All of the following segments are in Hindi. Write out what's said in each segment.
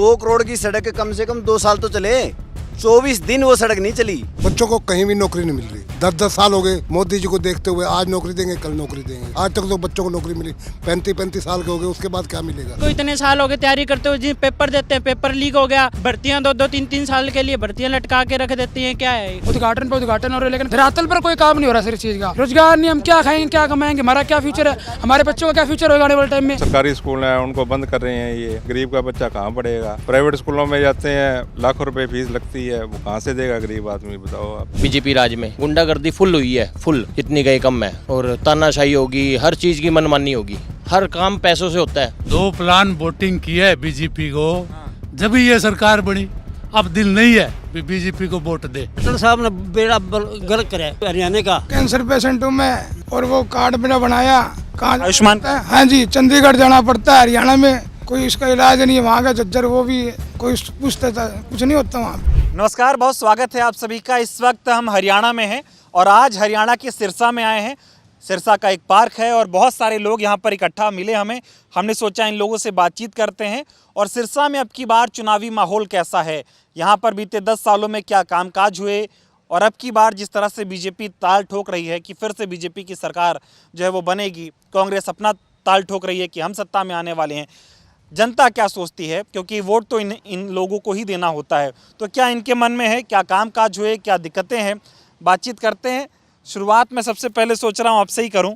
2 करोड़ की सड़क कम से कम 2 साल तो चले, 24 दिन वो सड़क नहीं चली। बच्चों को कहीं भी नौकरी नहीं मिल रही। 10-10 साल हो गए मोदी जी को देखते हुए, आज नौकरी देंगे कल नौकरी देंगे। आज तक तो बच्चों को नौकरी मिली, 35-35 साल के हो गए, उसके बाद क्या मिलेगा? तो इतने साल हो गए तैयारी करते हुए, जी पेपर देते हैं, पेपर लीक हो गया, भर्तियां 2-2 3-3 साल के लिए भर्तियां लटका के रख देती हैं। क्या है उद्घाटन पर उद्घाटन हो रहा है, लेकिन धरातल पर कोई काम नहीं हो रहा सर चीज का। रोजगार नहीं, हम क्या खाएंगे, क्या कमाएंगे, हमारा क्या फ्यूचर है, हमारे बच्चों का क्या फ्यूचर होगा आने वाले टाइम में। सरकारी स्कूल है उनको बंद कर रहे हैं, ये गरीब का बच्चा कहाँ पढ़ेगा? प्राइवेट स्कूलों में जाते हैं, लाखों रुपए फीस लगती है, वो कहाँ से देगा गरीब आदमी, बताओ आप। बीजेपी राज में गुंडागर्दी फुल हुई है, फुल, जितनी गई कम है, और तानाशाही होगी, हर चीज की मनमानी होगी, हर काम पैसों से होता है। 2 प्लान वोटिंग की है बीजेपी को, जब भी ये सरकार बनी। अब दिल नहीं है बीजेपी को वोट दे। डॉक्टर साहब ने बेड़ा गलत करे हरियाणा का। कैंसर पेशेंट हूँ मैं, और वो कार्ड बिना बनाया कहाँ आयुष्मान? हाँ जी, चंडीगढ़ जाना पड़ता है। हरियाणा में कोई इसका इलाज नहीं है, वहाँ का झज्जर वो भी कोई पूछता था, कुछ नहीं होता वहाँ। नमस्कार, बहुत स्वागत है आप सभी का। इस वक्त हम हरियाणा में हैं और आज हरियाणा के सिरसा में आए हैं। सिरसा का एक पार्क है और बहुत सारे लोग यहाँ पर इकट्ठा मिले हमें। हमने सोचा इन लोगों से बातचीत करते हैं और सिरसा में अब की बार चुनावी माहौल कैसा है, यहाँ पर बीते 10 सालों में क्या कामकाज हुए और अब की बार जिस तरह से बीजेपी ताल ठोक रही है कि फिर से बीजेपी की सरकार जो है वो बनेगी, कांग्रेस अपना ताल ठोक रही है कि हम सत्ता में आने वाले हैं, जनता क्या सोचती है, क्योंकि वोट तो इन लोगों को ही देना होता है। तो क्या इनके मन में है, क्या कामकाज हुए, क्या दिक्कतें हैं, बातचीत करते हैं। शुरुआत में सबसे पहले सोच रहा हूँ आपसे ही करूँ,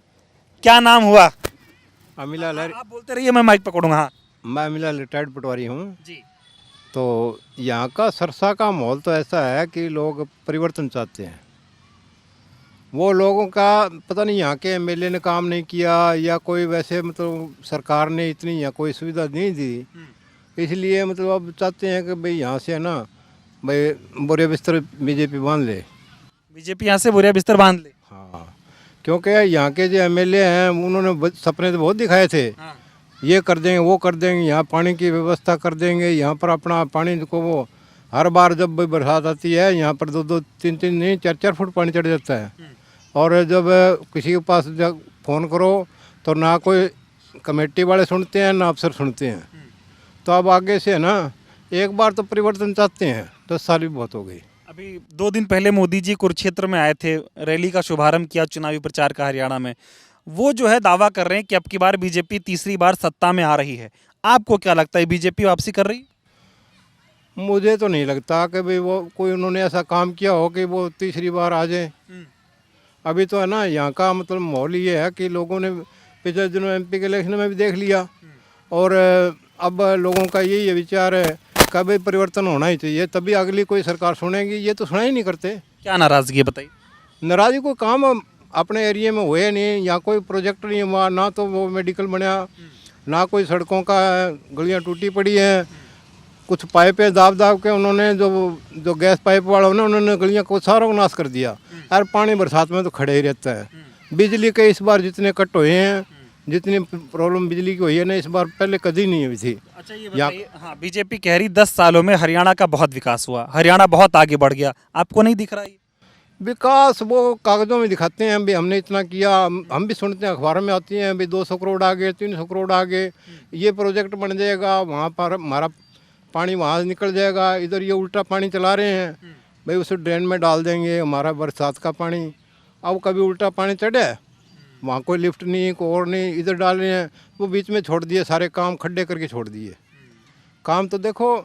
क्या नाम हुआ? अमिलाल। आप बोलते रहिए, मैं माइक पकड़ूंगा। हाँ, मैं अमिलाल रिटायर्ड पटवारी हूँ जी। तो यहाँ का सिरसा का माहौल तो ऐसा है कि लोग परिवर्तन चाहते हैं। वो लोगों का पता नहीं यहाँ के एमएलए ने काम नहीं किया या कोई वैसे मतलब सरकार ने इतनी यहाँ कोई सुविधा नहीं दी, इसलिए मतलब अब चाहते हैं कि भाई यहाँ से है ना, भाई बुरे बिस्तर बीजेपी बांध ले। बीजेपी यहाँ से बुरे बिस्तर बांध ले। हाँ, क्योंकि यहाँ के जो एमएलए हैं उन्होंने सपने तो बहुत दिखाए थे। हाँ। ये कर देंगे, वो कर देंगे, यहाँ पानी की व्यवस्था कर देंगे, यहाँ पर अपना पानी को वो हर बार जब भी बरसात आती है यहाँ पर 2-2 3-3 नहीं 4-4 फुट पानी चढ़ जाता है। और जब किसी के पास जब फ़ोन करो तो ना कोई कमेटी वाले सुनते हैं ना अफसर सुनते हैं। तो अब आगे से है ना, एक बार तो परिवर्तन चाहते हैं, 10 साल भी बहुत हो गई। अभी 2 दिन पहले मोदी जी कुरुक्षेत्र में आए थे, रैली का शुभारंभ किया चुनावी प्रचार का हरियाणा में। वो जो है दावा कर रहे हैं कि अब की बार बीजेपी तीसरी बार सत्ता में आ रही है। आपको क्या लगता है, बीजेपी वापसी कर रही? मुझे तो नहीं लगता कि भाई वो कोई उन्होंने ऐसा काम किया हो कि वो तीसरी बार आ जाए। अभी तो है ना, यहाँ का मतलब माहौल ये है कि लोगों ने पिछले दिनों एमपी के इलेक्शन में भी देख लिया और अब लोगों का यही विचार है कि भाई परिवर्तन होना ही चाहिए, तभी अगली कोई सरकार सुनेगी। ये तो सुना ही नहीं करते। क्या नाराजगी है बताइए? नाराजगी कोई काम अपने एरिया में हुए नहीं, यहाँ कोई प्रोजेक्ट नहीं हुआ, ना तो वो मेडिकल बना, ना कोई सड़कों का गलियाँ टूटी पड़ी हैं। कुछ पाइपें दाब के उन्होंने जो गैस पाइप वाला उन्होंने गलियाँ को सारा को नाश कर दिया। और पानी बरसात में तो खड़े ही रहता है। बिजली के इस बार जितने कट हुए हैं, जितनी प्रॉब्लम बिजली की हुई है ना इस बार, पहले कभी नहीं हुई थी। अच्छा ये बताइए, हाँ बीजेपी कह रही 10 सालों में हरियाणा का बहुत विकास हुआ, हरियाणा बहुत आगे बढ़ गया, आपको नहीं दिख रहा है? विकास वो कागजों में दिखाते हैं, भाई हमने इतना किया। हम भी सुनते हैं, अखबारों में आती हैं, भाई 200 करोड़ आ गए, 300 करोड़ आ गए, ये प्रोजेक्ट बन जाएगा, वहाँ पर हमारा पानी वहाँ निकल जाएगा। इधर ये उल्टा पानी चला रहे हैं, भाई उसे ड्रेन में डाल देंगे हमारा बरसात का पानी। अब कभी उल्टा पानी चढ़े, वहाँ कोई लिफ्ट नहीं, कोई और नहीं, इधर डाल रहे हैं, वो बीच में छोड़ दिए, सारे काम खड्डे करके छोड़ दिए। काम तो देखो,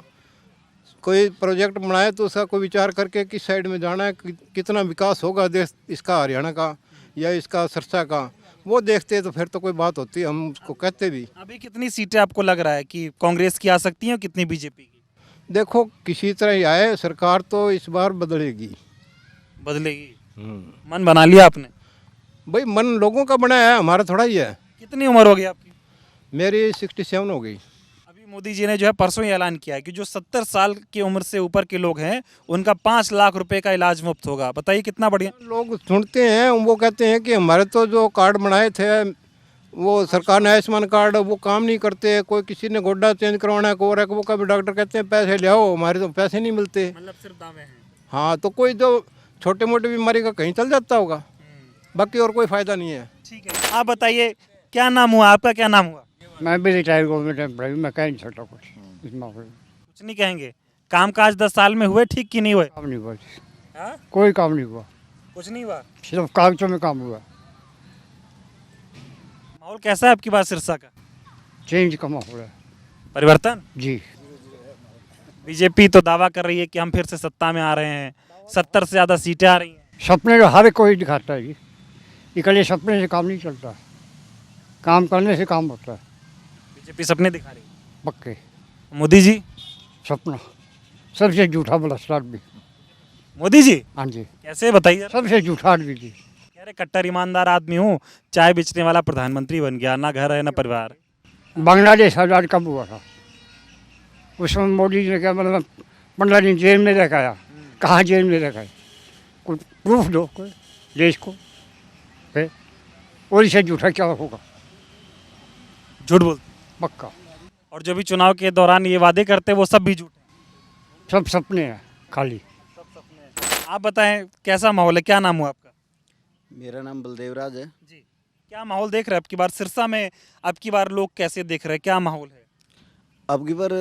कोई प्रोजेक्ट बनाए तो उसका कोई विचार करके किस साइड में जाना है, कितना विकास होगा देश इसका, हरियाणा का या इसका सिरसा का, वो देखते तो फिर तो कोई बात होती, हम उसको कहते भी। अभी कितनी सीटें आपको लग रहा है कि कांग्रेस की आ सकती हैं, कितनी बीजेपी की? देखो किसी तरह ही आए, सरकार तो इस बार बदलेगी। बदलेगी? मन बना लिया आपने? भाई मन लोगों का बना है, हमारा थोड़ा ही है। कितनी उम्र हो गई आपकी? मेरी 67 हो गई। अभी मोदी जी ने जो है परसों ही ऐलान किया है कि जो 70 साल की उम्र से ऊपर के लोग हैं उनका 5 लाख रुपए का इलाज मुफ्त होगा। बताइए कितना बढ़िया। लोग सुनते हैं, वो कहते हैं कि हमारे तो जो कार्ड बनाए थे वो सरकार ने आयुष्मान कार्ड, वो काम नहीं करते। कोई किसी ने गोड्डा चेंज करवाना है, को वो कभी डॉक्टर कहते हैं पैसे ले आओ, हमारे तो पैसे नहीं मिलते। मतलब सिर्फ दावे हैं। हाँ, तो कोई जो छोटे मोटे बीमारी का कहीं चल जाता होगा, बाकी और कोई फ़ायदा नहीं है। ठीक है, आप बताइए क्या नाम हुआ आपका, क्या नाम हुआ? मैं भी रिटायर गवर्नमेंट एम्प्लॉय, मैं कह नहीं सकता कुछ इस मामले में। कुछ नहीं कहेंगे। कामकाज 10 साल में हुए ठीक कि नहीं हुए? काम नहीं हुआ, हाँ? कोई काम नहीं हुआ, कुछ नहीं हुआ। सिर्फ कागजों में काम हुआ। माहौल कैसा है आपकी बात सिरसा का? चेंज का माहौल है परिवर्तन? जी। बीजेपी तो दावा कर रही है कि हम फिर से सत्ता में आ रहे हैं, 70 से ज़्यादा सीटें आ रही हैं। सपने तो हर कोई दिखाता है जी, इकल्ले सपने से काम नहीं चलता, काम करने से काम होता है। बीजेपी सपने दिखा रही है। पक्के मोदी जी? सपना सबसे झूठा बलात्कार भी। मोदी जी हाँ जी, कैसे बताइए जरा? सबसे झूठा आदमी जी। कह रहे कट्टर ईमानदार आदमी हूँ, चाय बेचने वाला प्रधानमंत्री बन गया, ना घर है ना परिवार। बांग्लादेश आज़ाद कब हुआ था? उसमें मोदी जी ने क्या मतलब 15 दिन जेल में रखाया। कहाँ जेल में रखाया? कोई प्रूफ दो कोई देश को है, और इसे झूठा क्या होगा? झूठ बोलते। पक्का और जो भी चुनाव के दौरान ये वादे करते हैं वो सब भी झूठ है। सब सपने हैं खाली। आप बताएं कैसा माहौल है, क्या नाम हुआ आपका? मेरा नाम बलदेवराज है। जी, क्या माहौल देख रहे हैं अब की बार सिरसा में? अब की बार लोग कैसे देख रहे हैं, क्या माहौल है? अब की बार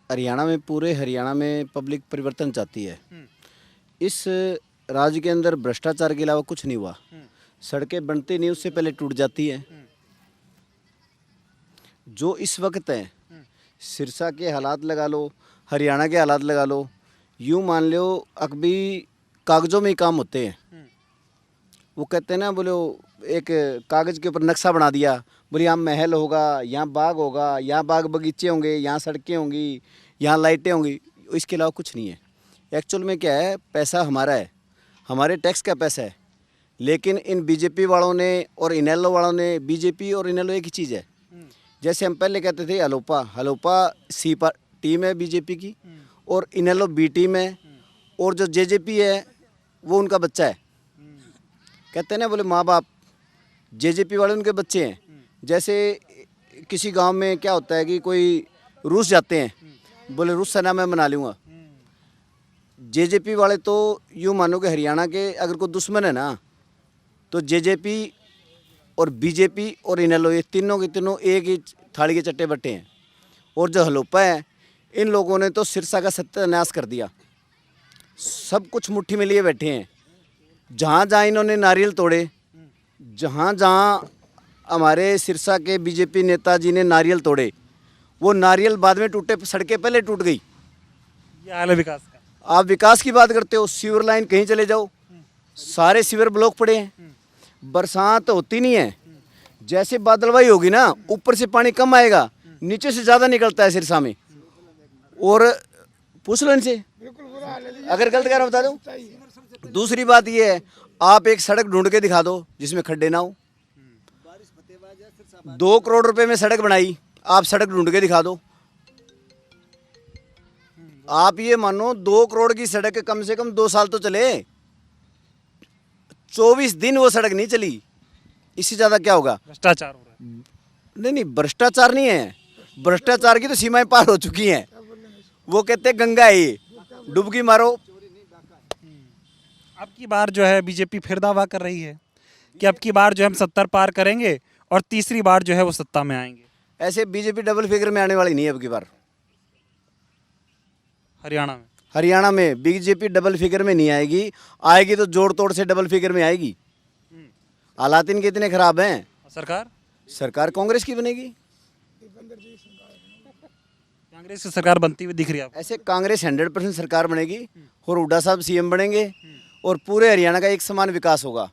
हरियाणा में, पूरे हरियाणा में पब्लिक परिवर्तन चाहती है। इस राज्य के अंदर भ्रष्टाचार के अलावा कुछ नहीं हुआ। सड़कें बनती नहीं, उससे पहले टूट जाती है। जो इस वक्त है, सिरसा के हालात लगा लो, हरियाणा के हालात लगा लो, यूँ मान लो अकभी कागज़ों में ही काम होते हैं। वो कहते हैं ना, बोले एक कागज़ के ऊपर नक्शा बना दिया, बोले यहाँ महल होगा, यहाँ बाग होगा, यहाँ बाग बगीचे होंगे, यहाँ सड़कें होंगी, यहाँ लाइटें होंगी, इसके अलावा कुछ नहीं है। एक्चुअल में क्या है, पैसा हमारा है, हमारे टैक्स का पैसा है। लेकिन इन बीजेपी वालों ने और इनेलो वालों ने, बीजेपी और इनेलो एक ही चीज़ है। जैसे हम पहले कहते थे हलोपा सी टीम है बीजेपी की, और इनेलो बी टीम है, और जो जेजेपी है वो उनका बच्चा है। कहते हैं ना, बोले माँ बाप जेजेपी वाले उनके बच्चे हैं। जैसे किसी गांव में क्या होता है कि कोई रूस जाते हैं, बोले रूस सेना मैं मना लूँगा। जेजेपी वाले तो यूँ मानो कि हरियाणा के अगर कोई दुश्मन है ना, तो जेजेपी और बीजेपी और इनेलो, ये तीनों के तीनों एक ही थाली के चट्टे बट्टे हैं। और जो हलोपा है, इन लोगों ने तो सिरसा का सत्यानाश कर दिया। सब कुछ मुट्ठी में लिए बैठे हैं। जहाँ जहाँ इन्होंने नारियल तोड़े, जहाँ जहाँ हमारे सिरसा के बीजेपी नेताजी ने नारियल तोड़े, वो नारियल बाद में टूटे, सड़कें पहले टूट गई। ये हाल है विकास का। आप विकास की बात करते हो, सीवर लाइन कहीं चले जाओ, सारे सीवर ब्लॉक पड़े हैं। बरसात होती नहीं है, जैसे बादलवाई होगी ना, ऊपर से पानी कम आएगा, नीचे से ज़्यादा निकलता है सिरसा में। और पूछ लो इनसे, अगर गलत कह रहा बता दो। दूसरी बात ये है, आप एक सड़क ढूंढ के दिखा दो जिसमें खड्डे ना हो। 2 करोड़ रुपए में सड़क बनाई, आप सड़क ढूंढ के दिखा दो। आप ये मानो 2 करोड़ की सड़क कम से कम 2 साल तो चले, 24 दिन वो सड़क नहीं चली। इससे ज़्यादा क्या होगा? भ्रष्टाचार हो रहा है। नहीं, भ्रष्टाचार नहीं है, भ्रष्टाचार की तो सीमाएं पार हो चुकी हैं। वो कहते हैं गंगा है ये, डुबकी मारो। अब की बार जो है बीजेपी फिर दावा कर रही है कि अब की बार जो हम 70 पार करेंगे और तीसरी बार जो है वो सत्ता में आएंगे। ऐसे बीजेपी डबल फिगर में आने वाली नहीं है अब की बार। हरियाणा में बीजेपी डबल फिगर में नहीं आएगी, आएगी तो जोड़ तोड़ से डबल फिगर में आएगी। हालात इनके इतने खराब हैं। सरकार कांग्रेस की बनेगी। कांग्रेस की सरकार बनती हुई दिख रही है आपको? ऐसे कांग्रेस 100% सरकार बनेगी और हुड्डा साहब सीएम बनेंगे और पूरे हरियाणा का एक समान विकास होगा।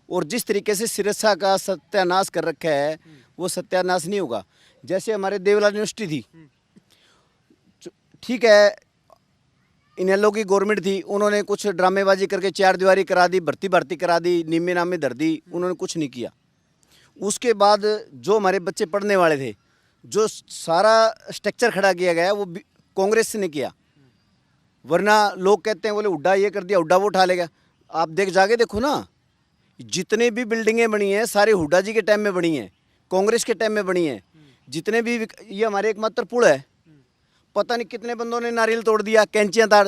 और जिस तरीके से सिरसा का सत्यानाश कर रखा है, वो सत्यानाश नहीं होगा। जैसे हमारे देवलाल यूनिवर्सिटी थी, ठीक है, इनेलो की गवर्नमेंट थी, उन्होंने कुछ ड्रामेबाजी करके 4 दीवारी करा दी, भर्ती करा दी, निम्मे नामे धर दी, उन्होंने कुछ नहीं किया। उसके बाद जो हमारे बच्चे पढ़ने वाले थे, जो सारा स्ट्रक्चर खड़ा किया गया वो कांग्रेस ने किया। वरना लोग कहते हैं बोले हुड्डा ये कर दिया, हुड्डा वो उठा लेगा। आप जाके देखो ना, जितने भी बिल्डिंगें बनी हैं सारी हुड्डा जी के टाइम में बनी हैं, कांग्रेस के टाइम में बनी हैं। जितने भी ये हमारे एकमात्र पुल है, पता नहीं कितने बंदों ने नारियल तोड़ दिया, कैंचियाँ ताड़,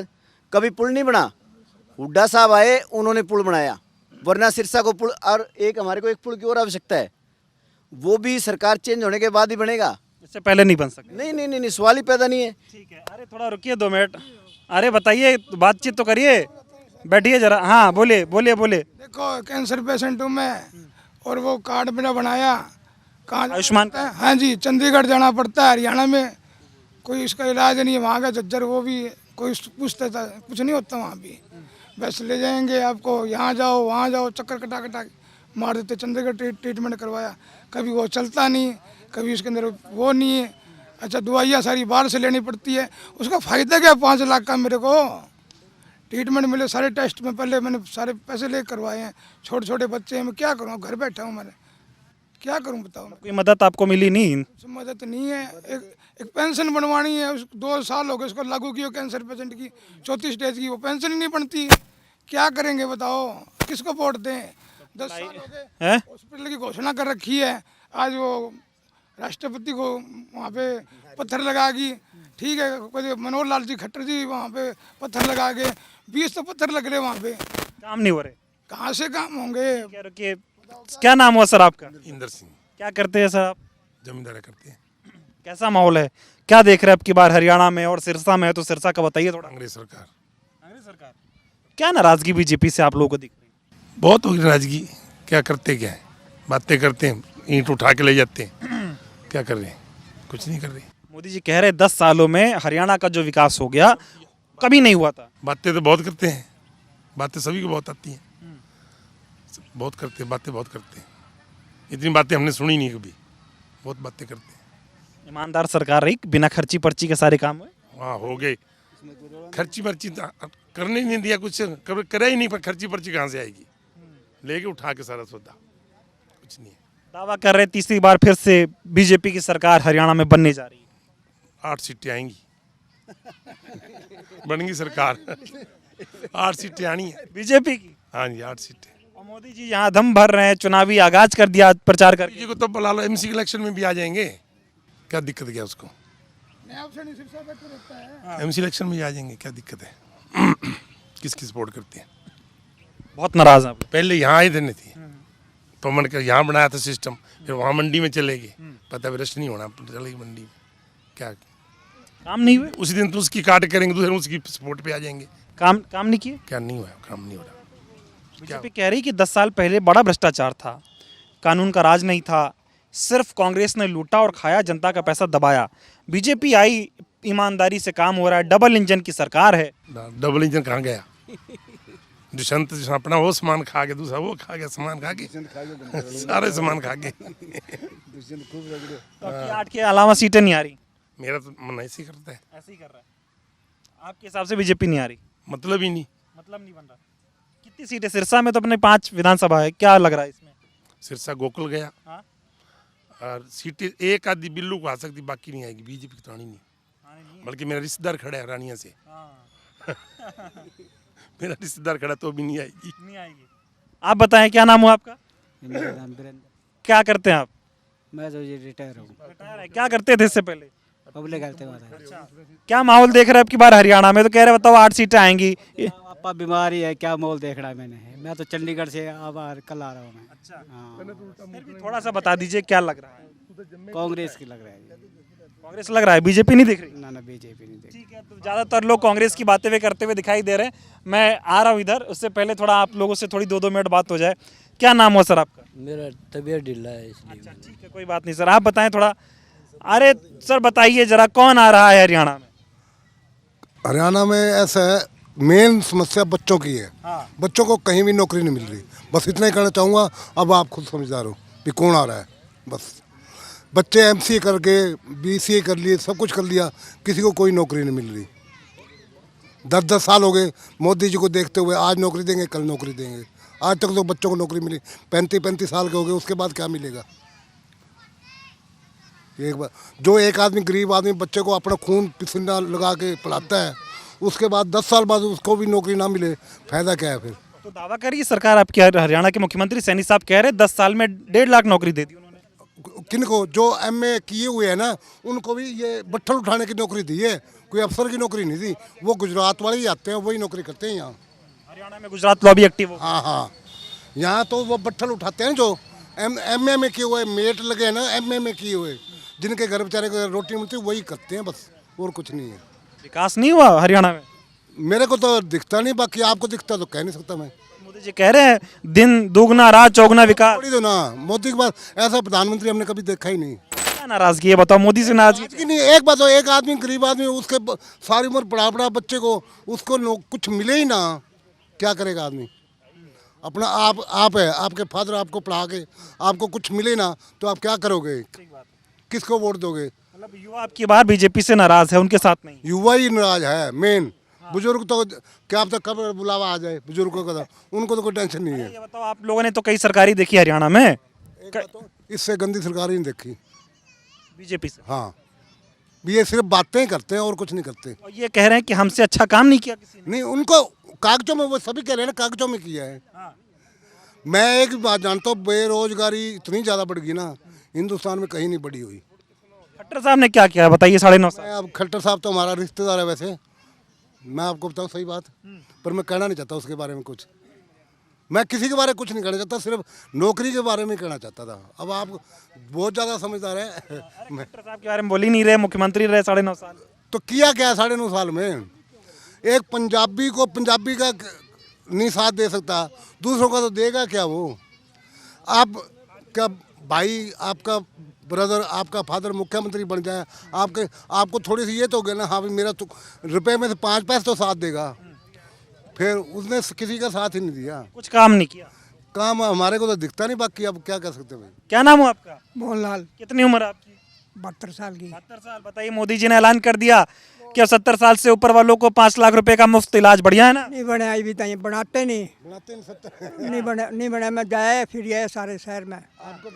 कभी पुल नहीं बना। हुड्डा साहब आए, उन्होंने पुल बनाया। वरना सिरसा को पुल, और एक हमारे को एक पुल की और आवश्यकता है, वो भी सरकार चेंज होने के बाद ही बनेगा। उससे पहले नहीं बन सके। नहीं नहीं नहीं नहीं, सवाल ही पैदा नहीं है। ठीक है, अरे थोड़ा रुकिए 2 मिनट। अरे बताइए, बातचीत तो करिए, बैठिए जरा। हाँ बोलिए बोलिए बोलिए। देखो कैंसर पेशेंट हूँ मैं, और वो कार्ड मेरा बनाया कहाँ आयुष्मान है? हाँ जी, चंडीगढ़ जाना पड़ता है, हरियाणा में कोई इसका इलाज नहीं है। वहाँ का झज्जर, वो भी कोई पूछता था, कुछ नहीं होता वहाँ भी। बस ले जाएंगे आपको, यहाँ जाओ वहाँ जाओ, चक्कर कटा कटा के मार देते। चंडीगढ़ ट्रीटमेंट करवाया, कभी वो चलता नहीं, कभी उसके अंदर वो नहीं है। अच्छा, दवाइयाँ सारी बाहर से लेनी पड़ती है। उसका फ़ायदा क्या 5 लाख का मेरे को ट्रीटमेंट मिले। सारे टेस्ट में पहले मैंने सारे पैसे ले करवाए हैं। छोटे छोटे बच्चे हैं, मैं क्या करूँ, घर बैठा हूँ, मैंने क्या करूँ बताओ। कोई मदद आपको मिली नहीं? कुछ मदद नहीं है। एक पेंशन बनवानी है, उस 2 साल हो गए उसको लागू किए कैंसर पेशेंट की, 34 स्टेज की, वो पेंशन ही नहीं बनती। क्या करेंगे बताओ, किसको वोट दें? 10 साल हो गए हॉस्पिटल की घोषणा कर रखी है। आज वो राष्ट्रपति को वहाँ पे पत्थर लगा की, ठीक है, कोई मनोहर लाल जी खट्टर जी वहाँ पे पत्थर लगा के 20 तो पत्थर लग रहे वहाँ पे, काम नहीं हो रहे। कहाँ से काम होंगे? रुकिए, क्या नाम हुआ सर आपका? इंदर सिंह, क्या करते हैं सर आप? जमींदारी करते हैं। कैसा माहौल है, क्या देख रहे हैं अब की बार हरियाणा में और सिरसा में है? तो सिरसा का बताइए थोड़ा। कांग्रेस सरकार, कांग्रेस सरकार। क्या नाराजगी बीजेपी से आप लोगों को दिख रही है? बहुत होगी नाराजगी। क्या करते, क्या है, बातें करते हैं, ईंट उठा के ले जाते हैं। क्या कर रहे हैं? कुछ नहीं कर रहे। मोदी जी कह रहे 10 सालों में हरियाणा का जो विकास हो गया, कभी नहीं हुआ था। बातें तो बहुत करते हैं, बातें सभी को बहुत आती हैं, बहुत करते हैं, बातें बहुत करते हैं। इतनी बातें हमने सुनी नहीं कभी, बहुत बातें करते हैं। ईमानदार सरकार रही, बिना खर्ची पर्ची के सारे काम हुए। हाँ हो गए। खर्ची पर्ची करने ही नहीं दिया, कुछ करे ही नहीं, पर खर्ची पर्ची कहाँ से आएगी? लेके उठा के सारा सौदा, कुछ नहीं है। दावा कर रहे 3री बार फिर से बीजेपी की सरकार हरियाणा में बनने जा रही है। 8 सीटें आएंगी। बनेगी सरकार। 8 सीटें आनी है बीजेपी की। हाँ जी, 8 सीटें। और मोदी जी यहाँ दम भर रहे हैं, चुनावी आगाज कर दिया प्रचार कर। जी को तो बुला लो, एमसी इलेक्शन में भी आ जाएंगे, क्या दिक्कत क्या उसको? एमसी इलेक्शन में भी आ जाएंगे, क्या दिक्कत है? किसकी सपोर्ट करते हैं? बहुत नाराज हैं। पहले यहाँ आए थे नहीं थी, तो मन कर यहाँ बनाया था सिस्टम, फिर वहाँ मंडी में चले गए। पता भ्रष्ट नहीं होना, चलेगी मंडी में, क्या काम नहीं हुए? उसी दिन तो उसकी काट करेंगे, दूसरे उसकी सपोर्ट पे आ जाएंगे। काम नहीं किए? क्या नहीं हुआ? काम नहीं हो रहा। बीजेपी कह रही कि 10 साल पहले बड़ा भ्रष्टाचार था, कानून का राज नहीं था, सिर्फ कांग्रेस ने लूटा और खाया, जनता का पैसा दबाया। बीजेपी आई, ईमानदारी से काम हो रहा है, डबल इंजन की सरकार है। डबल इंजन कहाँ गया? दुष्यंत अपना वो सामान खा के, दूसरा वो खा गया, सामान खा के, सारे सामान खा के। तो आपकी 8 के अलावा सीटें नहीं आ रही? मेरा तो मन ऐसे ही करता है। ऐसे ही कर रहा है आपके हिसाब से? बीजेपी नहीं आ रही, मतलब ही नहीं, मतलब नहीं बन रहा। कितनी सीटें सिरसा में? तो अपने 5 विधानसभा है, क्या लग रहा है इसमें? सिरसा गोकुल गया। हाँ? और सीटें एक आधी बिल्लू को आ सकती, बाकी नहीं आएगी। बीजेपी की तो आनी नहीं, बल्कि मेरा रिश्तेदार खड़ा है रानिया से। मेरा रिश्तेदार खड़ा तो भी नहीं आएगी। नहीं आएगी। आप बताएं, क्या नाम हुआ आपका? मेरा नाम वीरेंद्र। क्या करते हैं आप? मैं तो ये रिटायर हूँ। रिटायर है। क्या करते थे इससे पहले? पब्लिक हेल्थ में था। क्या माहौल देख रहे हैं अब की बार हरियाणा में? तो कह रहे बताओ 8 सीटें आएंगी। पापा बीमारी है, क्या माहौल देख रहा है मैंने? मैं तो चंडीगढ़ से अब कल आ रहा हूँ मैं। अच्छा, हाँ, फिर भी थोड़ा सा बता दीजिए क्या लग रहा है? कांग्रेस की लग रहा है। कांग्रेस लग रहा है, बीजेपी नहीं दिख रही? ना बीजेपी नहीं देख। ठीक है, तो ज़्यादातर लोग कांग्रेस की बातें वे करते हुए दिखाई दे रहे हैं। मैं आ रहा हूँ इधर, उससे पहले थोड़ा आप लोगों से थोड़ी 2-2 मिनट बात हो जाए। क्या नाम हुआ सर आपका? मेरा तबीयत ढीला है इसलिए। अच्छा, ठीक है, कोई बात नहीं सर, आप बताएं थोड़ा। अरे सर बताइए जरा, कौन आ रहा है हरियाणा में? हरियाणा में ऐसा है, मेन समस्या बच्चों की है। हाँ। बच्चों को कहीं भी नौकरी नहीं मिल रही, बस इतना ही कहना चाहूँगा। अब आप खुद समझदार हो कि कौन आ रहा है। बस बच्चे एमसीए करके बीसीए कर लिए, सब कुछ कर लिया, किसी को कोई नौकरी नहीं मिल रही। 10-10 साल हो गए मोदी जी को देखते हुए, आज नौकरी देंगे कल नौकरी देंगे। आज तक तो बच्चों को नौकरी मिली, 35-35 साल के हो गए, उसके बाद क्या मिलेगा? एक बार जो एक आदमी गरीब आदमी बच्चे को अपना खून पसीना लगा के पढ़ाता है, उसके बाद 10 साल बाद उसको भी नौकरी ना मिले, फायदा क्या है फिर? तो दावा करिए सरकार आपकी, हरियाणा के मुख्यमंत्री सैनी साहब कह रहे 10 साल में 1.5 लाख नौकरी दे दी उन्होंने। किनको? जो एमए किए हुए हैं ना, उनको भी ये बट्ठल उठाने की नौकरी दी है, कोई अफसर की नौकरी नहीं दी। वो गुजरात वाले ही आते हैं, वही नौकरी करते हैं यहाँ। हरियाणा में गुजरात लॉबी एक्टिव हो। हाँ हाँ, यहाँ तो वो बट्ठल उठाते हैं जो एमए में किए हुए, मेट लगे हैं ना एमए में किए हुए, जिनके घर बेचारे को रोटी मिलती है वही करते हैं बस, और कुछ नहीं है। विकास नहीं हुआ हरियाणा में? मेरे को तो दिखता नहीं, बाकी आपको दिखता तो कह नहीं सकता मैं। मोदी जी कह रहे हैं दिन दुगना रात चौगुना विकास। थोड़ी तो ना, मोदी के बाद ऐसा प्रधानमंत्री हमने कभी देखा ही नहीं। क्या नाराजगी है बताओ, मोदी से नाराजगी? कि नहीं, एक बात हो, एक आदमी गरीब आदमी उसके सारी उम्र पढ़ा बच्चे को उसको कुछ मिले ही ना, क्या करेगा आदमी? अपना आप है, आपके फादर आपको पढ़ा के आपको कुछ मिले ना तो आप क्या करोगे? किसको वोट दोगे? मतलब युवा आपकी बार बीजेपी से नाराज है, उनके साथ नहीं? युवा ही नाराज है मेन। बुजुर्ग तो क्या अब तक कब बुलावा आ जाए बुजुर्गों का, उनको तो कोई टेंशन नहीं है। ये बताओ, आप लोगों ने तो कई सरकारी देखी हरियाणा में, इससे गंदी सरकार ही नहीं देखी बीजेपी से। हाँ, ये सिर्फ बातें करते हैं और कुछ नहीं करते। और ये कह रहे हैं कि हमसे अच्छा काम नहीं किया किसी ने। नहीं, उनको कागजों में, वो सभी कह रहे हैं ना कागजों में किया है। मैं एक बात जानता हूँ, बेरोजगारी इतनी ज़्यादा बढ़ गई ना, हिंदुस्तान में कहीं नहीं बढ़ी हुई। खट्टर साहब ने क्या किया बताइए? 9.5 साल। अब खट्टर साहब तो हमारा रिश्तेदार है वैसे, मैं आपको बताऊँ सही बात, पर मैं कहना नहीं चाहता उसके बारे में कुछ। मैं किसी के बारे में कुछ नहीं कहना चाहता, सिर्फ नौकरी के बारे में कहना चाहता था। अब आप बहुत ज़्यादा समझदार है। खट्टर साहब के बारे में बोल ही नहीं रहे, मुख्यमंत्री रहे 9.5 साल। तो किया क्या 9.5 साल में? एक पंजाबी को पंजाबी का नहीं साथ दे सकता, दूसरों का तो देगा क्या वो? आप क्या भाई, आपका ब्रदर, आपका फादर मुख्यमंत्री बन जाए, आपको थोड़ी सी ये तो होगा ना, हाँ भाई मेरा तो रुपए में से 5 पैसे तो साथ देगा। फिर उसने किसी का साथ ही नहीं दिया, कुछ काम नहीं किया। काम हमारे को तो दिखता नहीं, बाकी अब क्या कर सकते भाई। क्या नाम हो आपका? मोहनलाल। कितनी उम्र आपकी? 72 साल की। 72 साल। बताइए, मोदी जी ने ऐलान कर दिया कि अब 70 साल से ऊपर वालों को 5 लाख रुपए का मुफ्त इलाज। बढ़िया है ना? नहीं बने अभी तक, बनाते नहीं नहीं बने। मैं जाए फिर ये सारे शहर में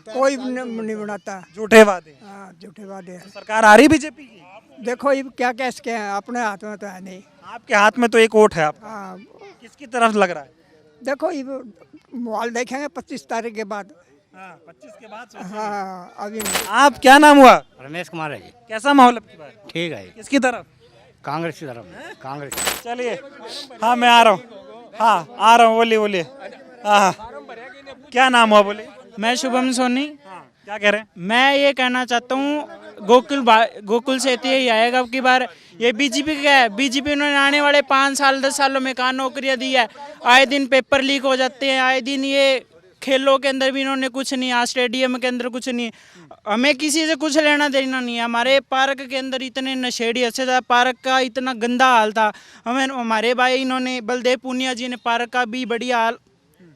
कोई नहीं बनाता, झूठे वादे। हाँ, झूठे वादे। सरकार आ रही बीजेपी की? देखो ये क्या कैसे के हैं, अपने हाथ में तो है नहीं। आपके हाथ में तो एक वोट है आपका। हाँ, किसकी तरफ लग रहा है? देखो ये मोबाइल देखेंगे 25 तारीख के बाद। 25 के बाद। हाँ, अभी नहीं। आप क्या नाम हुआ? रमेश कुमार है जी। कैसा माहौल अब की बार? ठीक है, किसकी तरफ? कांग्रेस की तरफ, कांग्रेस। चलिए, हाँ मैं आ रहा हूँ। हाँ आ रहा हूँ, बोलिए। हाँ, क्या नाम हुआ बोले? मैं शुभम सोनी। क्या कह रहे हैं? मैं ये कहना चाहता हूँ, गोकुल से ही आएगा अब की बार। ये बीजेपी का है, बीजेपी ने आने वाले 5 साल 10 सालों में कहाँ नौकरियाँ दी है? आए दिन पेपर लीक हो जाते हैं, आए दिन ये खेलों के अंदर भी इन्होंने कुछ नहीं, आज स्टेडियम के अंदर कुछ नहीं। हमें किसी से कुछ लेना देना नहीं है। हमारे पार्क के अंदर इतने नशेड़ी, अच्छे था पार्क का इतना गंदा हाल था। हमें हमारे भाई इन्होंने बलदेव पूनिया जी ने पार्क का भी बढ़िया हाल,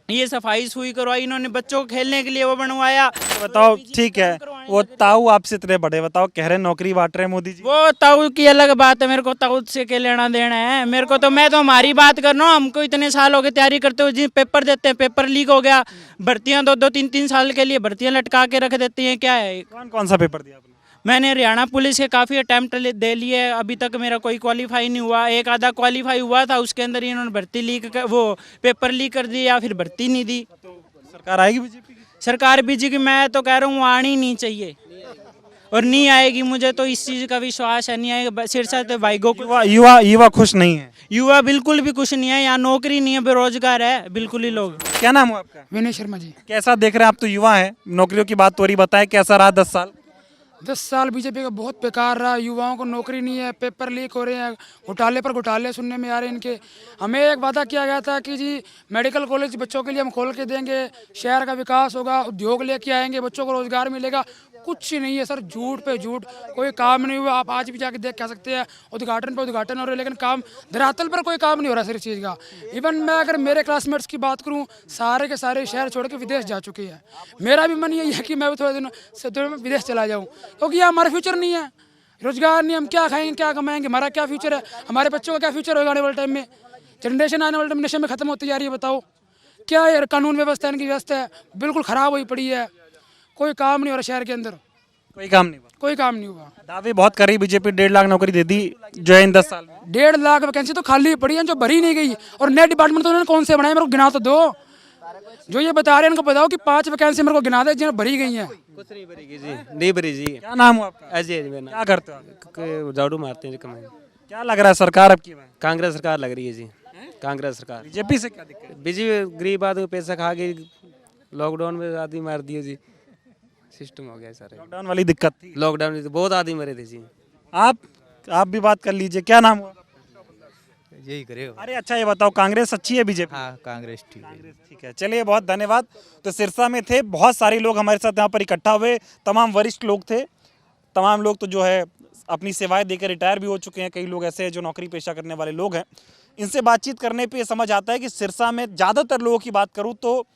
ये सफाई सुई करवाई इन्होंने, बच्चों को खेलने के लिए वो बनवाया। बताओ, ठीक है, वो ताऊ आपसे इतने बड़े, बताओ कह रहे नौकरी बांट रहे हैं मोदी जी। वो ताऊ की अलग बात है, मेरे को ताऊ से क्या लेना देना है? मेरे को तो, मैं तो हमारी बात कर रहा हूँ। हमको इतने साल हो गए तैयारी करते हुए, जी पेपर देते हैं, पेपर लीक हो गया, भर्तियाँ 2-2 3-3 साल के लिए भर्तियाँ लटका के रख देती हैं। क्या है? कौन सा पेपर दिया आपने? मैंने हरियाणा पुलिस के काफ़ी अटैम्प्ट दे लिए, अभी तक मेरा कोई क्वालिफाई नहीं हुआ। एक आधा क्वालिफाई हुआ था, उसके अंदर इन्होंने भर्ती लीक वो पेपर लीक कर दिया, फिर भर्ती नहीं दी। सरकार आएगी बीजेपी की? सरकार बीजेपी, मैं तो कह रहा हूँ आनी ही नहीं चाहिए और नहीं आएगी। मुझे तो इस चीज़ का विश्वास है, नहीं आएगा। सिरसा तो भाई गोकुल युवा खुश नहीं है। युवा बिल्कुल भी कुछ नहीं है, यहाँ नौकरी नहीं है, बेरोजगार है बिल्कुल ही लोग। क्या नाम हुआ आपका? विनय शर्मा जी। कैसा देख रहे हैं आप? तो युवा है, नौकरियों की बात तो रही, बताएं कैसा रहा 10 साल? 10 साल बीजेपी का बहुत बेकार रहा। युवाओं को नौकरी नहीं है, पेपर लीक हो रहे हैं, घोटाले पर घोटाले सुनने में आ रहे हैं इनके। हमें एक वादा किया गया था कि जी मेडिकल कॉलेज बच्चों के लिए हम खोल के देंगे, शहर का विकास होगा, उद्योग लेके आएंगे, बच्चों को रोजगार मिलेगा। कुछ नहीं है सर, झूठ पे झूठ, कोई काम नहीं हुआ। आप आज भी जाके देख कह सकते हैं, उद्घाटन पे उद्घाटन हो रहे हैं, लेकिन काम धरातल पर कोई काम नहीं हो रहा सर इस चीज़ का। इवन मैं अगर मेरे क्लासमेट्स की बात करूं, सारे के सारे शहर छोड़ के विदेश जा चुके हैं। मेरा भी मन यही है कि मैं भी थोड़े दिनों में विदेश चला जाऊँ, क्योंकि यहाँ हमारा फ्यूचर नहीं है, रोजगार नहीं, हम क्या खाएंगे, क्या कमाएंगे, हमारा क्या फ्यूचर है, हमारे बच्चों का क्या फ्यूचर होगा आने वाले टाइम में। जनरेशन आने वाले टाइम में नशे में खत्म होती जा रही है। बताओ क्या यार, कानून व्यवस्था इनकी व्यवस्था है बिल्कुल ख़राब हुई पड़ी है, कोई काम नहीं हो रहा शहर के अंदर, कोई काम नहीं हुआ। कोई काम नहीं हुआ। दावे बहुत करी बीजेपी, 1.5 लाख नौकरी दे दी जो है इन 10 साल में। 1.5 लाख वैकेंसी तो खाली पड़ी है जो भरी नहीं गई। और नए डिपार्टमेंट तो उन्होंने कौन से बनाए, मेरे को गिना तो दो। जो ये बता रहे हैं उनको बताओ कि 5 वैकेंसी मेरे को गिना दे जिन्हें भरी गई हैं। कुछ नहीं भरी जी, नहीं भरी जी। क्या नाम हुआ आपका? अजय, क्या करते हो आप? झाड़ू मारते हैं जी, कमाई। क्या लग रहा है सरकार अब की बार? कांग्रेस सरकार लग रही है जी, कांग्रेस सरकार। बीजेपी से क्या दिक्कत? बीजेपी गरीब आदमी पैसा खा के लॉकडाउन में आदमी मार दिए जी। सिस्टम हो गया सारे। लॉकडाउन वाली दिक्कत थी। लॉकडाउन में तो बहुत आदमी मरे थे जी। आप भी बात कर लीजिए, क्या नाम हुआ? यही करेगा। अरे अच्छा ये बताओ, कांग्रेस अच्छी है बीजेपी? हाँ कांग्रेस ठीक है। ठीक है, चलिए बहुत धन्यवाद। तो सिरसा में थे बहुत सारे लोग हमारे साथ यहाँ पर इकट्ठा हुए, तमाम वरिष्ठ लोग थे, तमाम लोग तो जो है अपनी सेवाएं देकर रिटायर भी हो चुके हैं, कई लोग ऐसे हैं जो नौकरी पेशा करने वाले लोग हैं। इनसे बातचीत करने पे ये समझ आता है कि सिरसा में ज़्यादातर लोगों की बात करूँ तो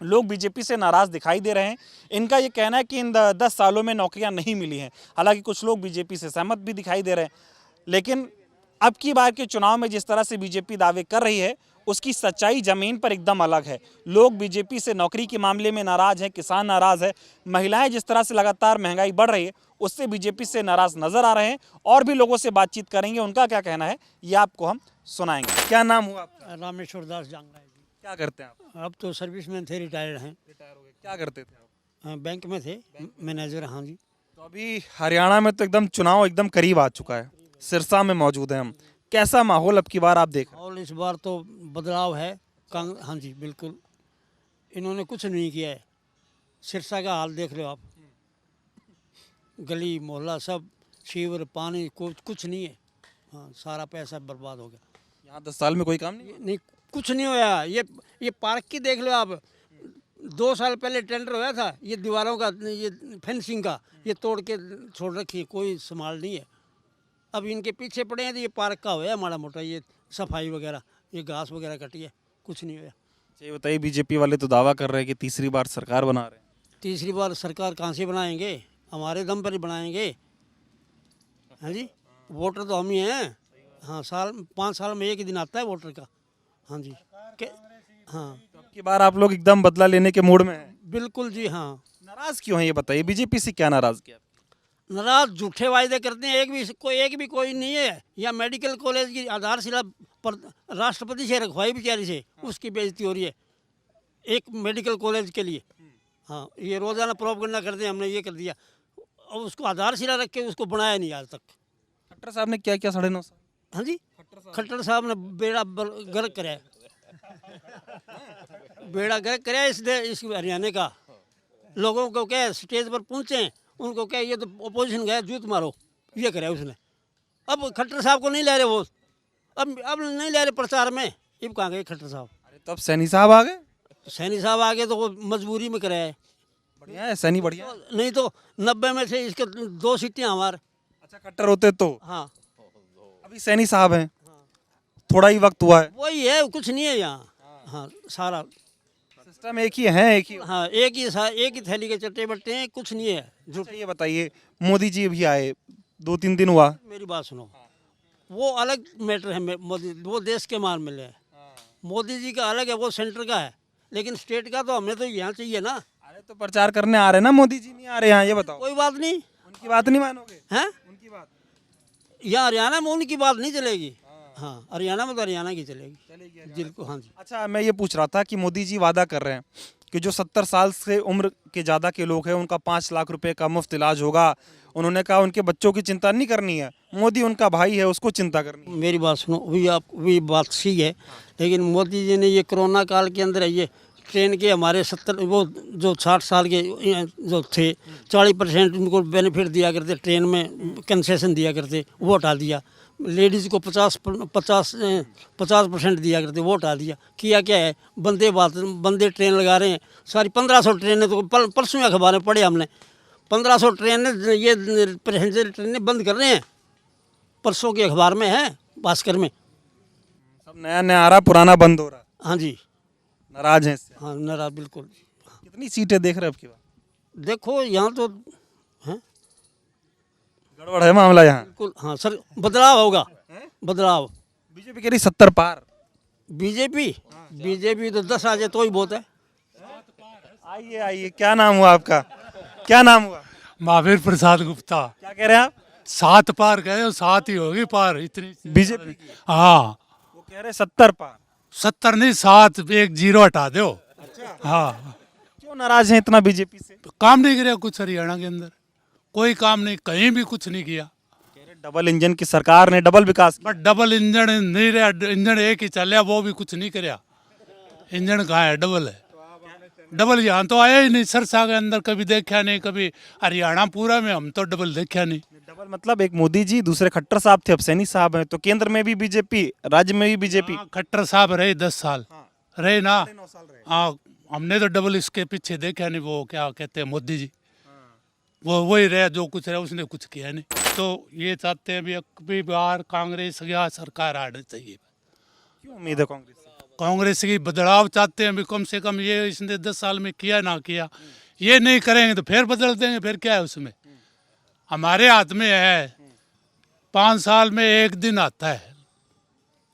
लोग बीजेपी से नाराज़ दिखाई दे रहे हैं। इनका ये कहना है कि इन 10 सालों में नौकरियां नहीं मिली हैं। हालांकि कुछ लोग बीजेपी से सहमत भी दिखाई दे रहे हैं, लेकिन अब की बार के चुनाव में जिस तरह से बीजेपी दावे कर रही है उसकी सच्चाई ज़मीन पर एकदम अलग है। लोग बीजेपी से नौकरी के मामले में नाराज़ हैं, किसान नाराज़ है, महिलाएं जिस तरह से लगातार महंगाई बढ़ रही है उससे बीजेपी से नाराज़ नज़र आ रहे हैं। और भी लोगों से बातचीत करेंगे, उनका क्या कहना है ये आपको हम सुनाएंगे। क्या नाम हुआ आपका? रामेश्वर दास जांगड़ा। क्या करते हैं आप? अब तो सर्विसमैन थे, रिटायर्ड हैं। रिटायर हो गए, क्या करते थे आप? बैंक में थे, मैनेजर। हाँ जी। तो अभी हरियाणा में तो एकदम चुनाव एकदम करीब आ चुका है, सिरसा में मौजूद हैं हम। कैसा माहौल अब की बार आप देख रहे हैं? माहौल इस बार तो बदलाव है। हाँ जी बिल्कुल, इन्होंने कुछ नहीं किया है। सिरसा का हाल देख लो आप, गली मोहल्ला सब सीवर पानी कुछ नहीं है। हाँ, सारा पैसा बर्बाद हो गया। यहाँ 10 साल में कोई काम नहीं? नहीं कुछ नहीं होया। ये पार्क की देख लो आप, 2 साल पहले टेंडर होया था, ये दीवारों का, ये फेंसिंग का, ये तोड़ के छोड़ रखी है, कोई संभाल नहीं है। अब इनके पीछे पड़े हैं तो ये पार्क का होया माड़ा मोटा, ये सफाई वगैरह, ये घास वगैरह कटी है, कुछ नहीं होया। ये बताइए, बीजेपी वाले तो दावा कर रहे हैं कि तीसरी बार सरकार बना रहे हैं। तीसरी बार सरकार कहाँ से बनाएंगे? हमारे दम पर ही बनाएंगे। हाँ जी, वोटर तो हम ही हैं। हाँ, 5 साल में एक ही दिन आता है वोटर का। हाँ जी हाँ, तो अब की बार आप लोग एकदम बदला लेने के मूड में हैं? बिल्कुल जी। हाँ, नाराज क्यों हैं ये बताइए, बीजेपी से क्या नाराज किया? नाराज झूठे वायदे करते हैं। एक भी कोई नहीं है। या मेडिकल कॉलेज की आधारशिला पर राष्ट्रपति से रखवाई बेचारी से, उसकी बेइज्जती हो रही है एक मेडिकल कॉलेज के लिए। हाँ, ये रोजाना प्रोपगेंडा करते हैं, हमने ये कर दिया, और उसको आधारशिला रख के उसको बनाया नहीं आज तक। खट्टर साहब ने क्या किया 9.5 साल? हाँ जी, खट्टर साहब ने बेड़ा गर्क कराया, बेड़ा गर्क कराया इस हरियाणा का। लोगों को क्या स्टेज पर पहुंचे, उनको क्या ये तो अपोजिशन गया, जूत मारो, ये कराया उसने। अब खट्टर साहब को नहीं ले रहे वो, अब नहीं ले रहे प्रचार में। अब कहाँ गए खट्टर साहब? अरे तब सैनी साहब आ गए। सैनी साहब आ गए तो वो मजबूरी में कराया है। बढ़िया है सैनी, बढ़िया है। नहीं तो 90 में से इसके 2 सीटें हमारे। अच्छा, खट्टर होते तो? हाँ, अभी सैनी साहब हैं, थोड़ा ही वक्त हुआ है। वही है, कुछ नहीं है यहाँ। हाँ, सारा सिस्टम एक ही है, एक ही। हाँ, एक ही थैली के चट्टे बट्टे हैं, कुछ नहीं है। अच्छा, ये बताइए, मोदी जी भी आए, 2-3 दिन हुआ। मेरी बात सुनो, वो अलग मैटर है। मोदी वो देश के मार मिले हैं। मोदी जी का अलग है, वो सेंटर का है, लेकिन स्टेट का तो हमें तो यहाँ चाहिए ना। अरे तो प्रचार करने आ रहे हैं ना, मोदी जी नहीं आ रहे यहाँ, ये बताओ। कोई बात नहीं, उनकी बात नहीं मानोगे? हैं? उनकी बात यहाँ हरियाणा में उनकी बात नहीं चलेगी। हाँ, हरियाणा में तो हरियाणा की चलेगी जिनको। हाँ जी। अच्छा, मैं ये पूछ रहा था कि मोदी जी वादा कर रहे हैं कि जो 70 साल से उम्र के ज़्यादा के लोग हैं उनका 5 लाख रुपए का मुफ्त इलाज होगा। उन्होंने कहा उनके बच्चों की चिंता नहीं करनी है, मोदी उनका भाई है, उसको चिंता करनी है। मेरी बात सुनो, वही बात सही है, लेकिन मोदी जी ने ये कोरोना काल के अंदर ये ट्रेन के हमारे 70 वो जो 60 साल के जो थे 40% उनको बेनिफिट दिया करते, ट्रेन में कंसेशन दिया करते, वो हटा दिया। लेडीज़ को 50% दिया करते, वो हटा दिया। किया क्या है, बंदे ट्रेन लगा रहे हैं सारी। 1500 ट्रेनें तो परसों अखबार में पढ़े हमने, 1500 ट्रेनें ये पैसेंजर ट्रेनें बंद कर रहे हैं, परसों के अखबार में है, भास्कर में। सब नया नया आ रहा, पुराना बंद हो रहा। हाँ जी, नाराज हैं इससे? हाँ नाराज बिल्कुल। कितनी सीटें देख रहे हैं अब की बार? देखो यहाँ तो है, गड़बड़ है मामला यहाँ। बिल्कुल। हाँ सर, बदलाव होगा, बदलाव। बीजेपी कह रही 70 पार। बीजेपी तो 10 आ जाए तो ही बहुत है। आइए आइए, क्या नाम हुआ आपका? क्या नाम हुआ? महावीर प्रसाद गुप्ता। क्या कह रहे हैं आप? 7 पार गए, 7 ही होगी पार इतनी। बीजेपी? हाँ, वो कह रहे 70 पार। 70 नहीं, 7, 1 0 हटा दो। हाँ, क्यों नाराज हैं इतना बीजेपी से? काम नहीं किया कुछ हरियाणा के अंदर, कोई काम नहीं, कहीं भी कुछ नहीं किया। कह रहे डबल इंजन की सरकार ने double Vikas. But double engine नहीं रहा, इंजन एक ही चल रहा, वो भी कुछ नहीं कराया। इंजन कहाँ है, डबल है। डबल यहाँ तो आया ही नहीं, सिरसा के अंदर कभी देखा नहीं, कभी हरियाणा पूरा में हम तो डबल देखा नहीं। डबल मतलब एक मोदी जी, दूसरे खट्टर साहब थे, अब सैनी साहब हैं, तो केंद्र में भी बीजेपी, राज्य में भी बीजेपी। हाँ, खट्टर साहब रहे 10 साल रहे ना। हाँ, हमने तो डबल इसके पीछे देखा नहीं। वो क्या कहते हैं मोदी जी, वो वही रहे, जो कुछ रहे उसने कुछ किया नहीं। तो ये चाहते हैं भी बार कांग्रेस या सरकार आनी चाहिए। क्यों उम्मीद है कांग्रेस से? कांग्रेस की बदलाव चाहते हैं भी, कम से कम ये इसने 10 साल में किया ना किया, ये नहीं करेंगे तो फिर बदल देंगे, फिर क्या है उसमें। हमारे हाथ में है, 5 साल में 1 दिन आता है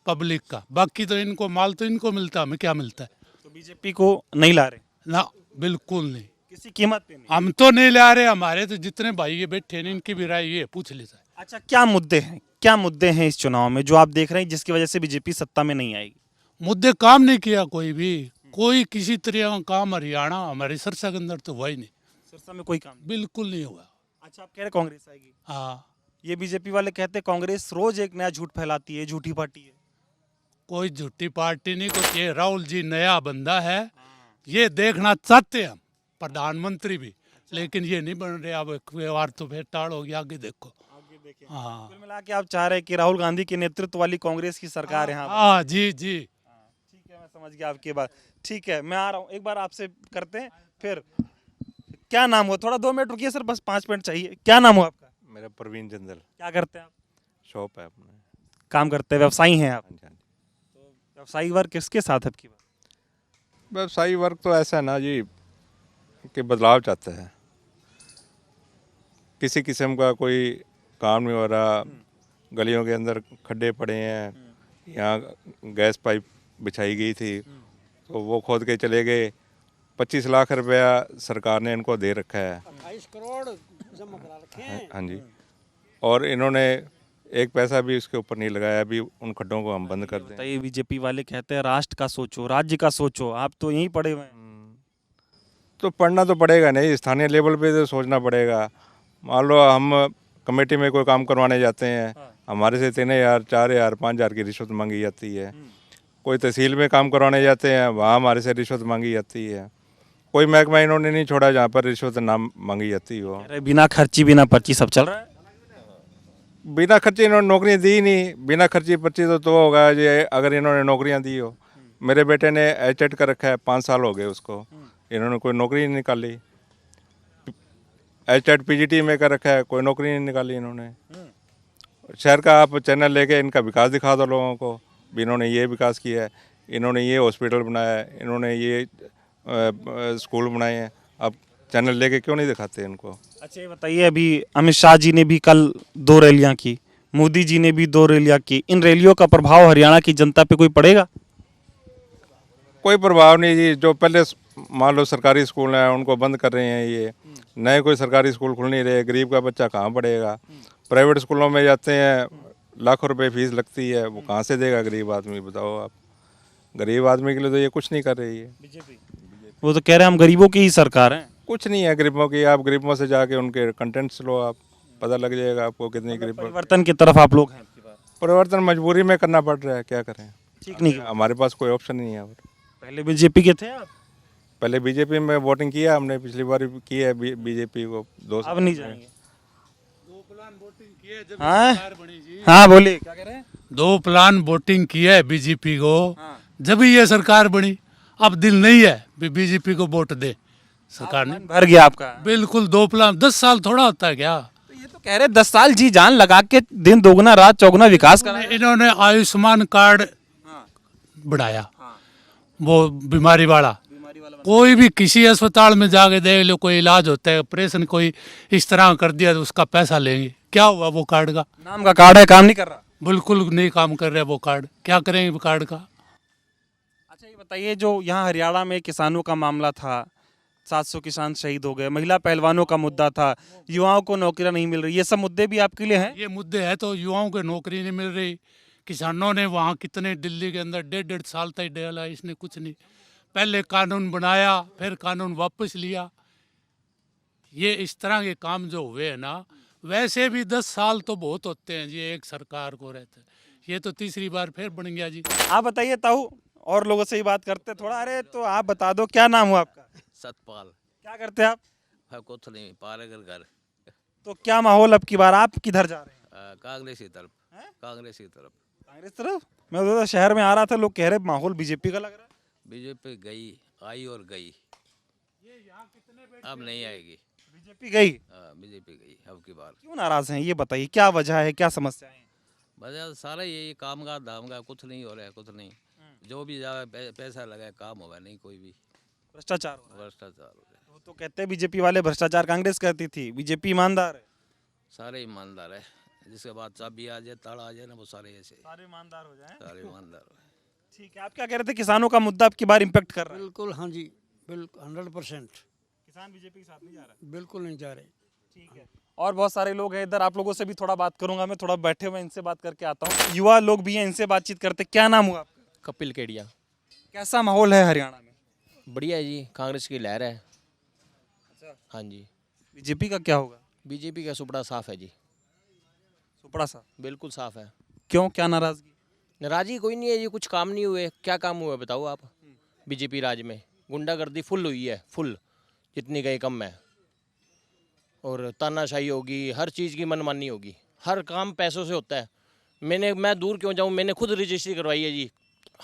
पब्लिक का, बाकी तो इनको माल तो इनको मिलता है, हमें क्या मिलता है। तो बीजेपी को नहीं ला रहे ना, बिल्कुल नहीं, किसी कीमत पे नहीं। हम तो नहीं ला रहे। हमारे तो जितने भाई ये बैठे हैं इनकी भी राय ये पूछ ली जाए। अच्छा, क्या मुद्दे हैं, क्या मुद्दे हैं इस चुनाव में जो आप देख रहे हैं जिसकी वजह से बीजेपी सत्ता में नहीं आएगी? मुद्दे काम नहीं किया कोई भी, कोई किसी तरह का काम हरियाणा हमारे सिरसा के अंदर तो हुआ ही नहीं। सिरसा में कोई काम नहीं। बिल्कुल नहीं हुआ। अच्छा, आप कह रहे कांग्रेस आएगी? हाँ, ये बीजेपी वाले कहते हैं कांग्रेस रोज एक नया झूठ फैलाती है, झूठी पार्टी है। कोई झूठी पार्टी नहीं, कुछ ये राहुल जी नया बंदा है, ये देखना चाहते हैं हम, प्रधानमंत्री भी, लेकिन ये नहीं बन रहे। अब व्यवहार तो फिर टाड़ हो गया, आगे देखो। हाँ, कुल मिला के आप चाह रहे हैं कि राहुल गांधी के नेतृत्व वाली कांग्रेस की सरकार यहाँ पर? हाँ जी जी। ठीक है, मैं समझ गया आपकी बात। ठीक है, मैं आ रहा हूँ, एक बार आपसे करते हैं फिर। क्या नाम हो? थोड़ा 2 मिनट रुकिए सर, बस 5 मिनट चाहिए। क्या नाम हो आपका? मेरा परवीन जिंदल। क्या करते हैं आप? शॉप है अपने। काम करते हैं, व्यवसायी हैं आप? हाँ जी, हाँ जी। तो व्यवसायी वर्ग किसके साथ आपकी बात? व्यवसायी वर्ग तो ऐसा है ना जी कि बदलाव चाहता है। किसी किस्म का कोई काम नहीं हो रहा, गलियों के अंदर खड्डे पड़े हैं, यहाँ गैस पाइप बिछाई गई थी तो वो खोद के चले गए। 25 लाख रुपया सरकार ने इनको दे रखा है। 28 करोड़ जमा करा रखे हैं। हाँ जी, और इन्होंने एक पैसा भी उसके ऊपर नहीं लगाया। अभी उन खड्डों को हम बंद कर दें। ये बीजेपी वाले कहते हैं राष्ट्र का सोचो, राज्य का सोचो, आप तो यहीं पड़े हुए हैं। तो पढ़ना तो पड़ेगा नहीं, स्थानीय लेवल पे तो सोचना पड़ेगा। मान लो हम कमेटी में कोई काम करवाने जाते हैं, हमारे से 3000, 4000, 5000 की रिश्वत मांगी जाती है। कोई तहसील में काम करवाने जाते हैं, वहाँ हमारे से रिश्वत मांगी जाती है। कोई महकमा इन्होंने नहीं छोड़ा जहाँ पर रिश्वत ना मांगी जाती हो। अरे बिना खर्ची बिना पर्ची सब चल रहा है। बिना खर्चे इन्होंने नौकरियाँ दी नहीं। बिना खर्ची पर्ची तो होगा ये अगर इन्होंने नौकरियाँ दी हो। मेरे बेटे ने एचएट कर रखा है, 5 साल हो गए उसको, इन्होंने कोई नौकरी नहीं निकाली। एचएट पीजीटी में कर रखा है, कोई नौकरी नहीं निकाली इन्होंने। शहर का आप चैनल लेके इनका विकास दिखा दो लोगों को, भी इन्होंने ये विकास किया है, इन्होंने ये हॉस्पिटल बनाया है, इन्होंने ये स्कूल बनाए हैं। आप चैनल लेके क्यों नहीं दिखाते इनको? अच्छा, ये बताइए, अभी अमित शाह जी ने भी कल 2 रैलियां की, मोदी जी ने भी 2 रैलियां की, इन रैलियों का प्रभाव हरियाणा की जनता पे कोई पड़ेगा? कोई प्रभाव नहीं जी। जो पहले मान लो सरकारी स्कूल हैं उनको बंद कर रहे हैं, ये नए कोई सरकारी स्कूल खुल नहीं रहे। गरीब का बच्चा कहाँ पढ़ेगा? प्राइवेट स्कूलों में जाते हैं, लाखों रुपए फीस लगती है, वो कहाँ से देगा गरीब आदमी? बताओ आप। गरीब आदमी के लिए तो ये कुछ नहीं कर रही है बीजेपी। वो तो कह रहे हैं हम गरीबों की ही सरकार हैं। कुछ नहीं है गरीबों की। आप गरीबों से जाके उनके कंटेंट्स लो, आप पता लग जाएगा आपको कितनी गरीब। परिवर्तन की तरफ आप लोग हैं? परिवर्तन मजबूरी में करना पड़ रहा है, क्या करें? ठीक नहीं, हमारे पास कोई ऑप्शन नहीं है। और पहले बीजेपी के थे आप? पहले बीजेपी में वोटिंग किया हमने, पिछली बार की है बीजेपी को 2 साल। अब नहीं जाएंगे? 2 प्लान वोटिंग की है जब हाँ? सरकार बनी जी। हाँ बोलिए, क्या कह रहे हैं? 2 प्लान वोटिंग की है बीजेपी को, जब ये सरकार बनी। अब दिल नहीं है बीजेपी को वोट दे सरकार ने। भर गया आपका? बिल्कुल। 2 प्लान 10 साल थोड़ा होता है क्या? तो ये तो कह रहे 10 साल जी जान लगा के दिन दोगुना रात चौगुना विकास करा। इन्होंने आयुष्मान कार्ड बढ़ाया, वो बीमारी वाला। कोई भी किसी अस्पताल में जाके देख लो, कोई इलाज होता है, ऑपरेशन कोई इस तरह कर दिया तो उसका पैसा लेंगे। क्या हुआ वो कार्ड का? नाम का कार्ड है, काम नहीं कर रहा। बिल्कुल नहीं काम कर रहा वो कार्ड। क्या करेंगे वो कार्ड का? अच्छा, ये बताइए, जो यहाँ हरियाणा में किसानों का मामला था, 700 किसान शहीद हो गए, महिला पहलवानों का मुद्दा था, युवाओं को नौकरियां नहीं मिल रही, ये सब मुद्दे भी आपके लिए हैं? ये मुद्दे हैं तो युवाओं को नौकरी नहीं मिल रही। किसानों ने वहाँ कितने दिल्ली के अंदर 1.5 साल तक डाला, इसने कुछ नहीं। पहले कानून बनाया, फिर कानून वापस लिया। ये इस तरह के काम जो हुए हैं ना, वैसे भी 10 साल तो बहुत होते हैं जी एक सरकार को रहते हैं। ये तो तीसरी बार फिर बन गया जी। आप बताइए ताऊ, और लोगों से ही बात करते हैं थोड़ा। अरे तो आप बता दो, क्या नाम हुआ आपका? सतपाल। क्या करते हैं आप? कुछ नहीं, पालेकर घर। तो क्या माहौल अब की बार, आप किधर जा रहे हैं? कांग्रेस की तरफ। कांग्रेस की तरफ। कांग्रेस तरफ? मैं तो शहर में आ रहा था, लोग कह रहे माहौल बीजेपी का लग रहा है। बीजेपी गई, आई और गई, अब नहीं आएगी। बीजेपी गई? बीजेपी गई अब की बार। क्यों नाराज हैं ये बताइए, क्या वजह है, क्या समस्या है? वजह सारा यही काम का धाम का, कुछ नहीं हो रहा है, कुछ नहीं। जो भी जाए पैसा लगाए, काम होगा नहीं, कोई भी भ्रष्टाचार हो रहा है। भ्रष्टाचार हो रहा है। वो तो कहते हैं बीजेपी वाले भ्रष्टाचार कांग्रेस करती थी, बीजेपी ईमानदार है। सारे ईमानदार है, जिसके बाद चाबी आ जाए, ताला आ जाए ना, वो सारे ऐसे सारे ईमानदार हो जाएं। सारे ईमानदार है। ठीक है, आप क्या कह रहे थे, किसानों का मुद्दा अब की बार इम्पैक्ट कर रहा है? बिल्कुल, हाँ जी, बिल्कुल 100%। किसान बीजेपी के साथ नहीं जा रहा? बिल्कुल नहीं जा रहे। ठीक है। और बहुत सारे लोग हैं इधर, आप लोगों से भी थोड़ा बात करूंगा मैं, थोड़ा बैठे हुए इनसे बात करके आता हूँ। युवा लोग भी हैं, इनसे बातचीत करते। क्या नाम हुआ आपका? कपिल केडिया। कैसा माहौल है हरियाणा में? बढ़िया है जी, कांग्रेस की लहर है। अच्छा। हाँ जी। बीजेपी का क्या होगा? बीजेपी का सुपड़ा साफ है जी। सुपड़ा सा? बिल्कुल साफ है। क्यों, क्या नाराजगी? नाराजी कोई नहीं है जी, कुछ काम नहीं हुए। क्या काम हुआ बताओ आप? बीजेपी राज में गुंडागर्दी फुल हुई है, फुल, जितनी गई कम है। और तानाशाही होगी, हर चीज़ की मनमानी होगी, हर काम पैसों से होता है। मैं दूर क्यों जाऊँ, मैंने खुद रजिस्ट्री करवाई है जी,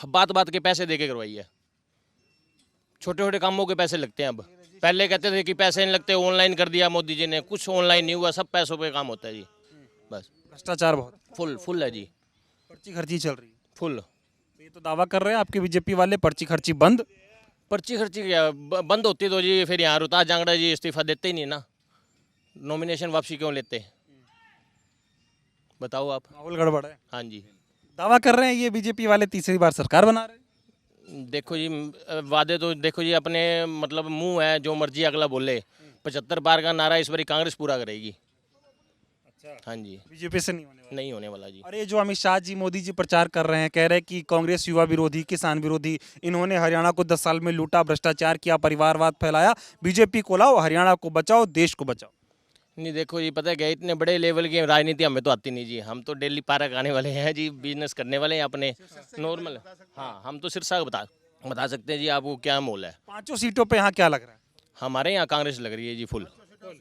बात बात के पैसे दे के करवाई है। छोटे छोटे कामों के पैसे लगते हैं अब, पहले कहते थे कि पैसे नहीं लगते, ऑनलाइन कर दिया मोदी जी ने, कुछ ऑनलाइन नहीं हुआ, सब पैसों पे काम होता है जी। बस भ्रष्टाचार बहुत फुल है जी, पर्ची खर्ची चल रही है फुल। तो ये तो दावा कर रहे हैं आपके बीजेपी वाले, पर्ची खर्ची बंद। पर्ची खर्ची क्या बंद होती तो जी फिर यहाँ रोहतास जांगड़ा जी इस्तीफा देते ही नहीं ना, नॉमिनेशन वापसी क्यों लेते, बताओ आप? माहौल गड़बड़ है। हाँ जी। दावा कर रहे हैं ये बीजेपी वाले तीसरी बार सरकार बना रहे हैं। देखो जी, वादे तो देखो जी अपने मतलब मुंह है, जो मर्जी अगला बोले। 75 पार का नारा इस बार कांग्रेस पूरा करेगी। अच्छा। हाँ जी। बीजेपी से नहीं होने वाला? नहीं होने वाला जी। और ये जो अमित शाह जी, मोदी जी प्रचार कर रहे हैं, कह रहे हैं कि कांग्रेस युवा विरोधी, किसान विरोधी, इन्होंने हरियाणा को 10 साल में लूटा, भ्रष्टाचार किया, परिवारवाद फैलाया, बीजेपी को लाओ, हरियाणा को बचाओ, देश को बचाओ। नहीं देखो जी, पता है क्या, इतने बड़े लेवल की राजनीति हमें तो आती नहीं जी। हम तो डेली पार्क आने वाले हैं जी, बिजनेस करने वाले हैं अपने नॉर्मल। हाँ, हम तो सिरसा बता सकते हैं जी आपको क्या मोल है। 5 सीटों पे यहाँ क्या लग रहा है? हमारे यहाँ कांग्रेस लग रही है जी फुल।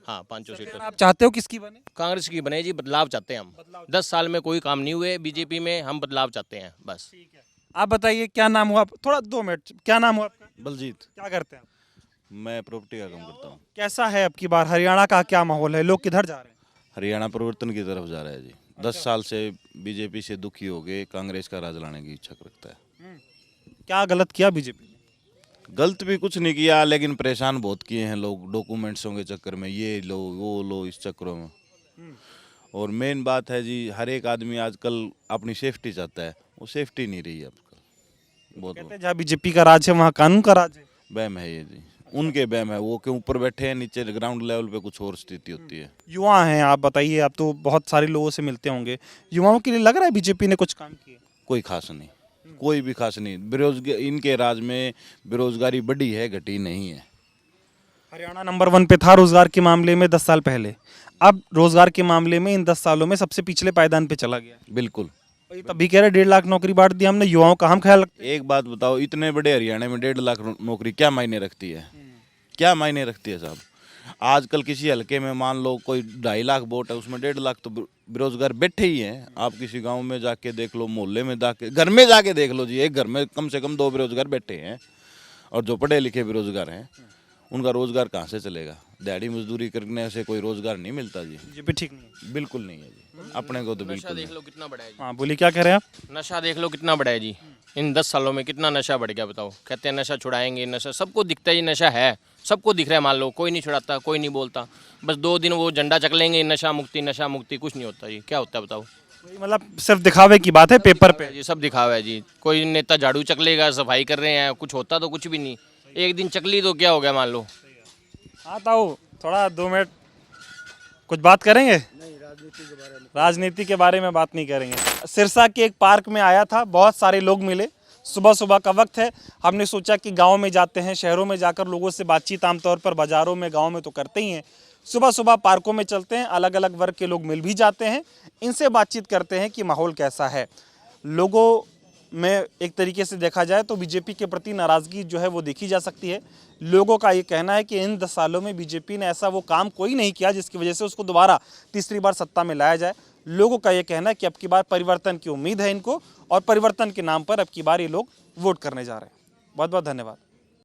हाँ, 5 सीटों। आप चाहते हो किसकी बने? कांग्रेस की बने जी, बदलाव चाहते हैं हम। 10 साल में कोई काम नहीं हुए बीजेपी में, हम बदलाव चाहते हैं बस। आप बताइए क्या नाम हुआ? थोड़ा 2 मिनट, क्या नाम हुआ आपका? बलजीत। क्या करते हैं आप? मैं प्रॉपर्टी का काम करता हूँ। कैसा है अब की बार हरियाणा का, क्या माहौल है, लोग किधर जा रहे हैं? हरियाणा परिवर्तन की तरफ जा रहा है जी। 10 साल से बीजेपी से दुखी हो गए, कांग्रेस का राज लाने की इच्छा रखता है। क्या गलत किया बीजेपी ने? गलत भी कुछ नहीं किया, लेकिन परेशान बहुत किए हैं लोग डॉक्यूमेंट्सों के चक्कर में, ये लो वो लो, इस चक्करों में। और मेन बात है जी, हर एक आदमी आजकल अपनी सेफ्टी चाहता है, वो सेफ्टी नहीं रही आजकल। बहुत कहते हैं जहाँ बीजेपी का राज है वहाँ कानून का राज है। वहम है ये जी, उनके वहम है। वो के ऊपर बैठे हैं, नीचे ग्राउंड लेवल पे कुछ और स्थिति होती है। युवा हैं, आप बताइए, आप तो बहुत सारे लोगों से मिलते होंगे, युवाओं के लिए लग रहा है बीजेपी ने कुछ काम किया? कोई खास नहीं, कोई भी खास नहीं। बेरोजगार, इनके राज में बेरोजगारी बढ़ी है, घटी नहीं है। हरियाणा नंबर 1 पे था रोजगार के मामले में 10 साल पहले, अब रोजगार के मामले में इन 10 सालों में सबसे पिछले पायदान पे चला गया। बिल्कुल। तभी कह रहे 1.5 लाख नौकरी बांट दी हमने, युवाओं का हम ख्याल रखते हैं। एक बात बताओ, इतने बड़े हरियाणा में 1.5 लाख नौकरी क्या मायने रखती है? क्या मायने रखती है साहब? आजकल किसी हल्के में मान लो कोई 2.5 लाख वोट है, उसमें 1.5 लाख तो बेरोजगार बैठे ही हैं। आप किसी गांव में जाके देख लो, मोहल्ले में जाके, घर में जाके देख लो जी, एक घर में कम से कम 2 बेरोजगार बैठे हैं। और जो पढ़े लिखे बेरोजगार हैं, उनका रोजगार कहाँ से चलेगा? दिहाड़ी मजदूरी करने से कोई रोजगार नहीं मिलता जी। बीजेपी ठीक नहीं, बिल्कुल नहीं है जी, अपने को तो नशा बिल्कुल देख नहीं। लो कितना बड़ा है जी। हाँ बोलिए, क्या कह रहे हैं आप? नशा देख लो कितना बड़ा है जी, इन 10 सालों में कितना नशा बढ़ गया बताओ। कहते हैं नशा छुड़ाएंगे, नशा सबको दिखता है जी, नशा है, सबको दिख रहा है, मान लो कोई नहीं छुड़ाता, कोई नहीं बोलता। बस 2 दिन वो झंडा चक लेंगे, नशा मुक्ति, कुछ नहीं होता जी। क्या होता है बताओ? मतलब सिर्फ दिखावे की बात है पेपर पे जी, सब दिखावा है जी। कोई नेता झाड़ू चक लेगा, सफाई कर रहे हैं, कुछ होता तो कुछ भी नहीं। एक दिन चकली तो क्या हो गया मान लो। हाँ ताऊ, थोड़ा 2 मिनट कुछ बात करेंगे? नहीं, राजनीति के बारे में बात नहीं करेंगे। सिरसा के एक पार्क में आया था, बहुत सारे लोग मिले, सुबह सुबह का वक्त है, हमने सोचा कि गांव में जाते हैं, शहरों में जाकर लोगों से बातचीत आमतौर पर बाजारों में, गांव में तो करते ही हैं, सुबह सुबह पार्कों में चलते हैं, अलग अलग वर्ग के लोग मिल भी जाते हैं, इनसे बातचीत करते हैं कि माहौल कैसा है। लोगों में एक तरीके से देखा जाए तो बीजेपी के प्रति नाराज़गी जो है वो देखी जा सकती है। लोगों का ये कहना है कि इन 10 सालों में बीजेपी ने ऐसा वो काम कोई नहीं किया जिसकी वजह से उसको दोबारा तीसरी बार सत्ता में लाया जाए। लोगों का ये कहना है कि अब की बार परिवर्तन की उम्मीद है इनको और परिवर्तन के नाम पर अब की बार ये लोग वोट करने जा रहे हैं। बहुत बहुत धन्यवाद।